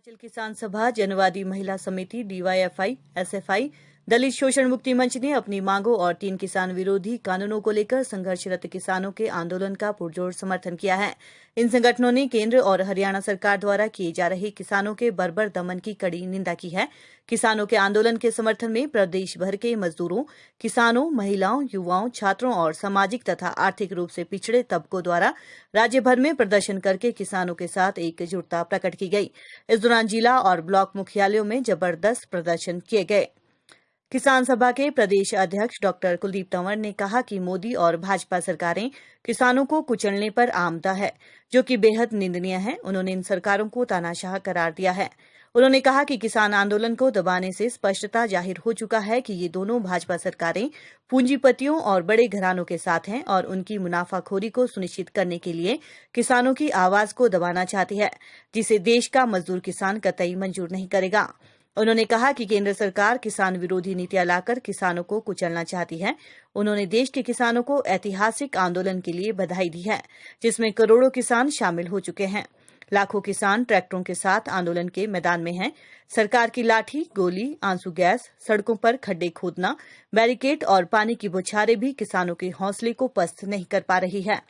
हिमाचल किसान सभा, जनवादी महिला समिति, डीवाईएफआई, एसएफआई, दलित शोषण मुक्ति मंच ने अपनी मांगों और 3 किसान विरोधी कानूनों को लेकर संघर्षरत किसानों के आंदोलन का पुरजोर समर्थन किया है। इन संगठनों ने केंद्र और हरियाणा सरकार द्वारा किए जा रहे किसानों के बर्बर दमन की कड़ी निंदा की है। किसानों के आंदोलन के समर्थन में प्रदेश भर के मजदूरों, किसानों, महिलाओं, युवाओं, छात्रों और सामाजिक तथा आर्थिक रूप से पिछड़े तबकों द्वारा राज्य भर में प्रदर्शन करके किसानों के साथ एकजुटता प्रकट की गई। इस दौरान जिला और ब्लॉक मुख्यालयों में जबरदस्त प्रदर्शन किए गए। किसान सभा के प्रदेश अध्यक्ष डॉक्टर कुलदीप तंवर ने कहा कि मोदी और भाजपा सरकारें किसानों को कुचलने पर आमदा है, जो कि बेहद निंदनीय है। उन्होंने इन सरकारों को तानाशाह करार दिया है। उन्होंने कहा कि किसान आंदोलन को दबाने से स्पष्टता जाहिर हो चुका है कि ये दोनों भाजपा सरकारें पूंजीपतियों और बड़े घरानों के साथ हैं और उनकी मुनाफाखोरी को सुनिश्चित करने के लिए किसानों की आवाज को दबाना चाहती है, जिसे देश का मजदूर किसान कतई मंजूर नहीं करेगा। उन्होंने कहा कि केंद्र सरकार किसान विरोधी नीतियां लाकर किसानों को कुचलना चाहती है। उन्होंने देश के किसानों को ऐतिहासिक आंदोलन के लिए बधाई दी है, जिसमें करोड़ों किसान शामिल हो चुके हैं। लाखों किसान ट्रैक्टरों के साथ आंदोलन के मैदान में हैं। सरकार की लाठी, गोली, आंसू गैस, सड़कों पर खड्डे खोदना, बैरिकेड और पानी की बौछारें भी किसानों के हौसले को पस्त नहीं कर पा रही है।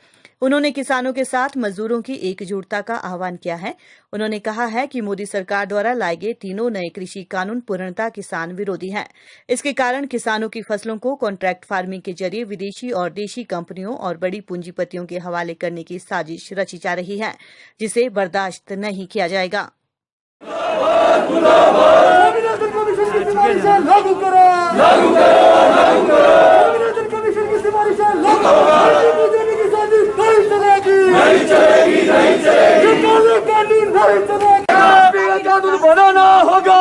उन्होंने किसानों के साथ मजदूरों की एकजुटता का आह्वान किया है। उन्होंने कहा है कि मोदी सरकार द्वारा लाए गए तीनों नए कृषि कानून पूर्णतः किसान विरोधी हैं। इसके कारण किसानों की फसलों को कॉन्ट्रैक्ट फार्मिंग के जरिए विदेशी और देशी कंपनियों और बड़ी पूंजीपतियों के हवाले करने की साजिश रची जा रही है, जिसे बर्दाश्त नहीं किया जाएगा। कानून बनाना होगा,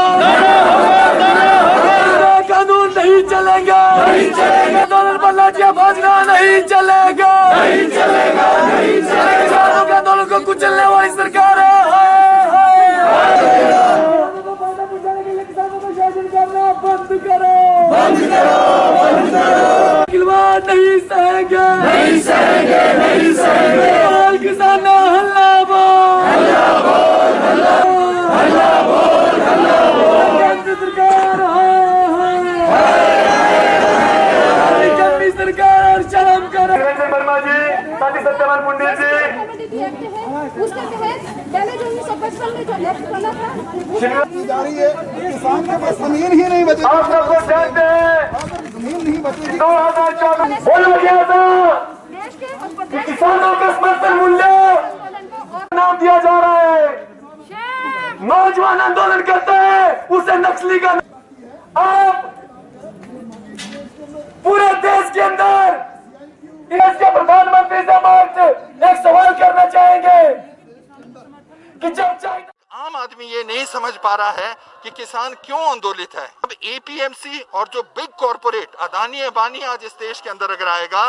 कानून नहीं चलेगा, आंदोलन बनना चाहिए, भागना नहीं चलेगा, किसानों के आंदोलन को कुचलने वाली सरकार है। किसानों को शासन करना बंद करो, खिलवाड़ नहीं सहेंगे, किसान हल्ला बोल, सरकार शर्म करे। वर्मा जी, साथी सत्यवान मुंडे जी, उसके तहत पहले जो 1955 में जो लेफ्ट बना था जा रही है, किसान के पास जमीन ही नहीं बची। आप सबको जानते हैं, जमीन नहीं बची। 2014 बोला गया था कि किसानों का समर्थन मूल्य नाम दिया जा रहा है। नौजवान आंदोलन करता है, उसे नक्सली का। आप पूरे देश के अंदर देश के प्रधानमंत्री से एक सवाल करना चाहेंगे कि जब आम आदमी ये नहीं समझ पा रहा है कि किसान क्यों आंदोलित है। अब एपीएमसी और जो बिग कॉर्पोरेट अदानी अंबानी आज इस देश के अंदर अगर आएगा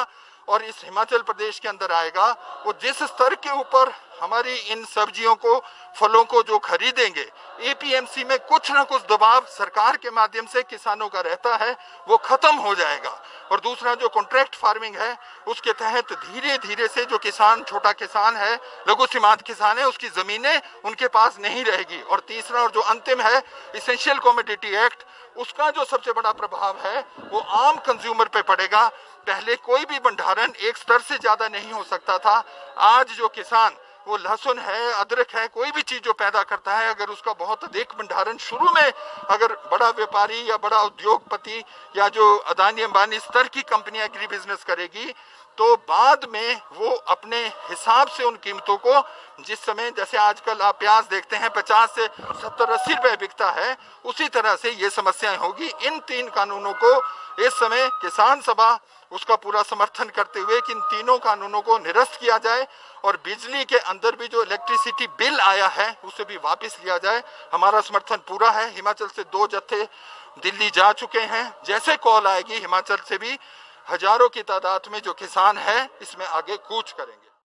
और इस हिमाचल प्रदेश के अंदर आएगा, वो जिस स्तर के ऊपर हमारी इन सब्जियों को, फलों को जो खरीदेंगे, एपीएमसी में कुछ ना कुछ दबाव सरकार के माध्यम से किसानों का रहता है, वो खत्म हो जाएगा। और दूसरा जो कॉन्ट्रैक्ट फार्मिंग है, उसके तहत धीरे धीरे से जो किसान, छोटा किसान है, लघु सीमांत किसान है, उसकी जमीनें उनके पास नहीं रहेगी। और तीसरा और जो अंतिम है, इसेंशियल कमोडिटी एक्ट, उसका जो सबसे बड़ा प्रभाव है वो आम कंज्यूमर पे पड़ेगा। पहले कोई भी भंडारण एक स्तर से ज्यादा नहीं हो सकता था। आज जो किसान, वो लहसुन है, अदरक है, कोई भी चीज जो पैदा करता है, अगर उसका बहुत अधिक भंडारण शुरू में अगर बड़ा व्यापारी या बड़ा उद्योगपति या जो अदानी अंबानी स्तर की कंपनियां एग्री बिजनेस करेगी, तो बाद में वो अपने हिसाब से उन कीमतों को, जिस समय जैसे आजकल आप प्याज देखते हैं 50 से 70-80 रुपए बिकता है, उसी तरह से ये समस्याएं होगी। इन 3 कानूनों को इस समय किसान सभा उसका पूरा समर्थन करते हुए कि इन तीनों कानूनों को निरस्त किया जाए और बिजली के अंदर भी जो इलेक्ट्रिसिटी बिल आया है उसे भी वापस लिया जाए। हमारा समर्थन पूरा है। हिमाचल से 2 जत्थे दिल्ली जा चुके हैं। जैसे कॉल आएगी, हिमाचल से भी हजारों की तादाद में जो किसान है इसमें आगे कूच करेंगे।